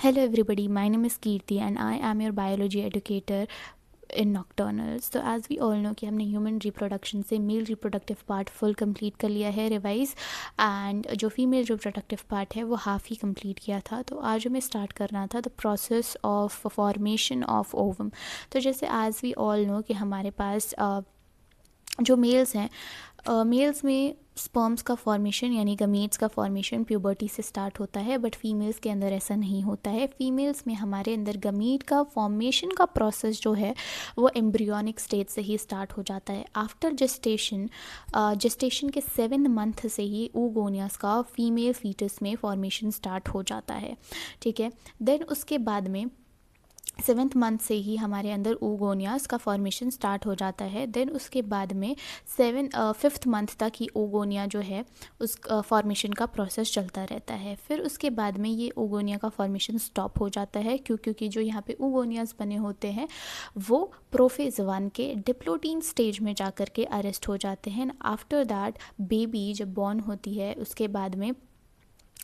Hello everybody, my name is Kirti and I am your biology educator in Nocturnal. So as we all know कि हमने human reproduction से male reproductive part full complete कर लिया है revise, and जो female reproductive part है वो half ही complete किया था. तो आज हमें स्टार्ट करना था the process of formation of ovum. तो जैसे एज वी ऑल नो कि हमारे पास जो मेल्स हैं, मेल्स में स्पर्म्स का फॉर्मेशन यानी गमीट्स का फॉर्मेशन प्यूबर्टी से स्टार्ट होता है, बट फीमेल्स के अंदर ऐसा नहीं होता है. फीमेल्स में हमारे अंदर गमीट का फॉर्मेशन का प्रोसेस जो है वो एम्ब्रियोनिक स्टेज से ही स्टार्ट हो जाता है. आफ्टर जेस्टेशन, जेस्टेशन के 7 मंथ से ही oogonia का फीमेल फीटस में फॉर्मेशन स्टार्ट हो जाता है. ठीक है, देन उसके बाद में 7th मंथ से ही हमारे अंदर oogonia का फॉर्मेशन स्टार्ट हो जाता है. देन उसके बाद में 5th मंथ तक ही oogonia जो है उस फॉर्मेशन का प्रोसेस चलता रहता है. फिर उसके बाद में ये oogonia का फॉर्मेशन स्टॉप हो जाता है क्योंकि जो यहाँ पे ओगोनियाज बने होते हैं वो प्रोफेज 1 के डिप्लोटीन स्टेज में जा कर के अरेस्ट हो जाते हैं. आफ्टर दैट बेबी जब बॉर्न होती है उसके बाद में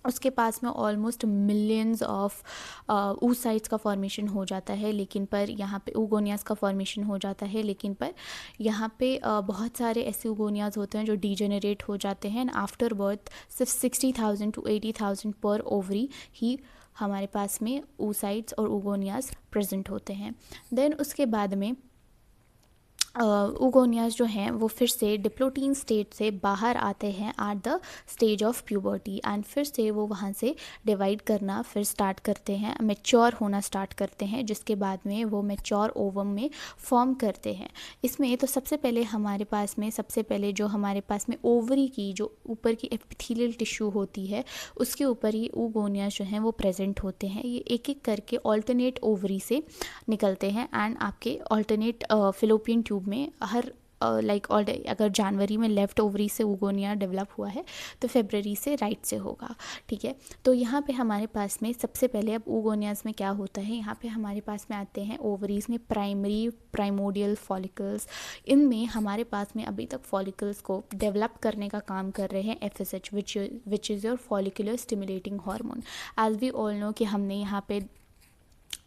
उसके पास में ऑलमोस्ट मिलियंस ऑफ oocytes का फॉर्मेशन हो जाता है, लेकिन पर यहाँ पे oogonia का फॉर्मेशन हो जाता है, लेकिन पर यहाँ पे बहुत सारे ऐसे oogonia होते हैं जो डीजेनरेट हो जाते हैं. आफ्टर बर्थ सिर्फ 60,000 to 80,000 पर ओवरी ही हमारे पास में oocytes और oogonia प्रेजेंट होते हैं. देन उसके बाद में oogonia जो हैं वो फिर से डिप्लोटीन स्टेज से बाहर आते हैं at the stage of puberty, and फिर से वो वहाँ से डिवाइड करना फिर स्टार्ट करते हैं, मेच्योर होना स्टार्ट करते हैं, जिसके बाद में वो मेच्योर ओवम में फॉर्म करते हैं. इसमें तो सबसे पहले हमारे पास में जो हमारे पास में ओवरी की जो ऊपर की एपिथेलियल टिश्यू होती है उसके ऊपर ही oogonia जो हैं वो प्रेजेंट होते हैं. ये एक एक करके ऑल्टरनेट ओवरी से निकलते हैं एंड आपके ऑल्टरनेट फिलोपियन ट्यूब में हर अगर जनवरी में लेफ्ट ओवरी से oogonia डेवलप हुआ है तो फरवरी से राइट से होगा. ठीक है, तो यहाँ पे हमारे पास में सबसे पहले अब oogonia में क्या होता है, यहाँ पे हमारे पास में आते हैं ओवरीज में प्राइमोडियल फॉलिकल्स. इनमें हमारे पास में अभी तक फॉलिकल्स को डेवलप करने का काम कर रहे हैं FSH which is your follicular stimulating hormone. As we all know कि हमने यहाँ पे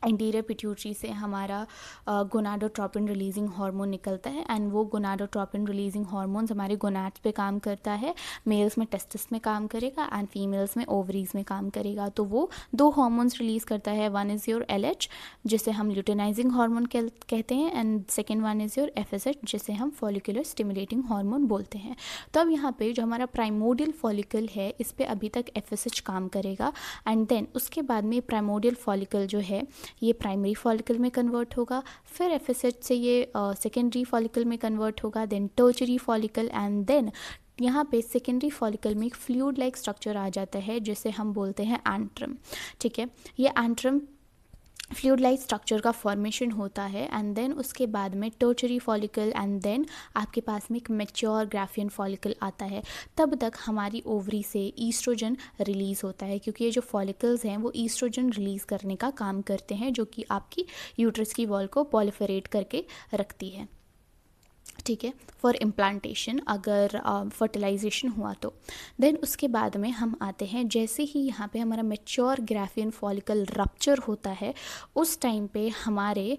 एंटीरियर पिट्यूटरी से हमारा गोनाडोट्रोपिन रिलीजिंग हार्मोन निकलता है, एंड वो गोनाडोट्रोपिन रिलीजिंग हार्मोन्स हमारे गोनाड्स पे काम करता है. मेल्स में टेस्टिस में काम करेगा एंड फीमेल्स में ओवरीज में काम करेगा. तो वो 2 हार्मोन्स रिलीज़ करता है. वन इज़ योर LH जिसे हम ल्यूटेनाइजिंग हार्मोन कहते हैं, and second one is your FSH जिसे हम फॉलिकुलर स्टिमुलेटिंग हार्मोन बोलते हैं. तो अब यहाँ पे जो हमारा प्राइमोडियल फॉलिकल है इस पर अभी तक FSH काम करेगा, एंड देन उसके बाद में प्राइमोडियल फॉलिकल जो है ये प्राइमरी फॉलिकल में कन्वर्ट होगा, फिर FSH से ये सेकेंडरी फॉलिकल में कन्वर्ट होगा, then tertiary follicle, and then यहाँ पे सेकेंडरी फॉलिकल में एक फ्लूइड लाइक स्ट्रक्चर आ जाता है जिसे हम बोलते हैं एंट्रम. ठीक है, ये एंट्रम फ्लूइड लाइक स्ट्रक्चर का फॉर्मेशन होता है, एंड देन उसके बाद में टर्शरी फॉलिकल, एंड देन आपके पास में एक मैच्योर ग्राफियन फॉलिकल आता है. तब तक हमारी ओवरी से ईस्ट्रोजन रिलीज़ होता है क्योंकि ये जो फॉलिकल्स हैं वो ईस्ट्रोजन रिलीज़ करने का काम करते हैं जो कि आपकी यूट्रस की वॉल को पॉलिफरेट करके रखती है. ठीक है, फॉर इम्प्लांटेशन अगर फर्टिलाइजेशन हुआ तो. देन उसके बाद में हम आते हैं, जैसे ही यहाँ पे हमारा मेच्योर ग्राफियन फॉलिकल रप्चर होता है उस टाइम पे हमारे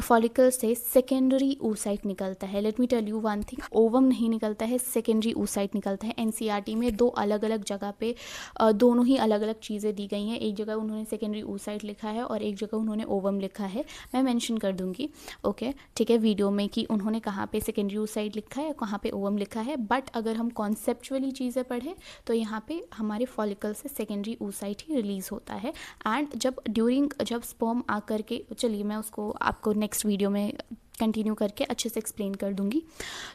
फॉलिकल से सेकेंडरी oocyte निकलता है. Let me tell you one thing, ovum नहीं निकलता है, सेकेंडरी oocyte निकलता है. NCERT में 2 अलग अलग जगह पे दोनों ही अलग अलग चीज़ें दी गई हैं. एक जगह उन्होंने सेकेंडरी oocyte लिखा है और एक जगह उन्होंने ओवम लिखा है. मैं मेंशन कर दूँगी ओके, ठीक है, वीडियो में कि उन्होंने कहाँ पे सेकेंडरी oocyte लिखा है कहाँ पे ओवम लिखा है. बट अगर हम कॉन्सेप्चुअली चीज़ें पढ़ें तो यहाँ पे हमारे फॉलिकल से सेकेंडरी oocyte ही रिलीज़ होता है. एंड जब स्पर्म आकर के, चलिए मैं उसको आपको नेक्स्ट वीडियो में कंटिन्यू करके अच्छे से एक्सप्लेन कर दूँगी.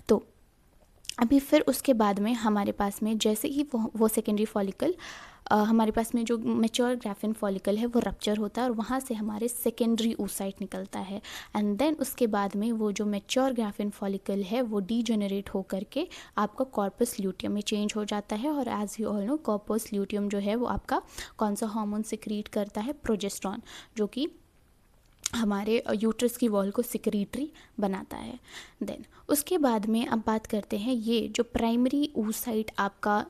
तो अभी फिर उसके बाद में हमारे पास में जैसे ही वो सेकेंडरी फॉलिकल हमारे पास में जो मेच्योर ग्राफियन फॉलिकल है वो रप्चर होता है और वहाँ से हमारे सेकेंडरी oocyte निकलता है, एंड देन उसके बाद में वो जो मेच्योर ग्राफियन फॉलिकल है वो डीजेनरेट हो करके आपका कॉर्पस ल्यूटियम में चेंज हो जाता है. और as you all know corpus luteum जो है वो आपका कौन सा हार्मोन सिक्रीट करता है, प्रोजेस्टेरॉन, जो कि हमारे यूट्रस की वॉल को सिक्रीटरी बनाता है. देन उसके बाद में अब बात करते हैं ये जो प्राइमरी oocyte आपका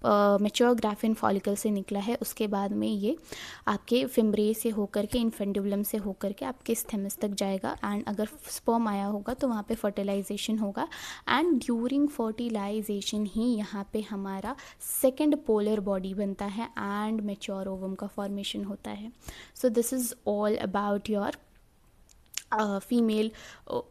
मैच्योर ग्राफिन फॉलिकल से निकला है, उसके बाद में ये आपके फिम्ब्रे से होकर के, इन्फेंडुलम से होकर के आपके स्थेमस तक जाएगा। एंड अगर स्पर्म आया होगा तो वहाँ पे फर्टिलाइजेशन होगा, एंड ड्यूरिंग फर्टिलाइजेशन ही यहाँ पे हमारा सेकेंड पोलर बॉडी बनता है एंड मैच्योर ओवम का फॉर्मेशन होता है। So this is all about your female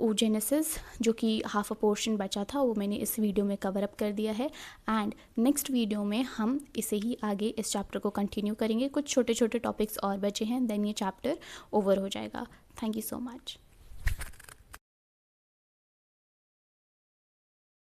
oogenesis, जो कि हाफ अ पोर्शन बचा था वो मैंने इस वीडियो में कवर अप कर दिया है। एंड नेक्स्ट वीडियो में हम इसे ही आगे इस चैप्टर को कंटिन्यू करेंगे। कुछ छोटे छोटे टॉपिक्स और बचे हैं, देन ये चैप्टर ओवर हो जाएगा। Thank you so much.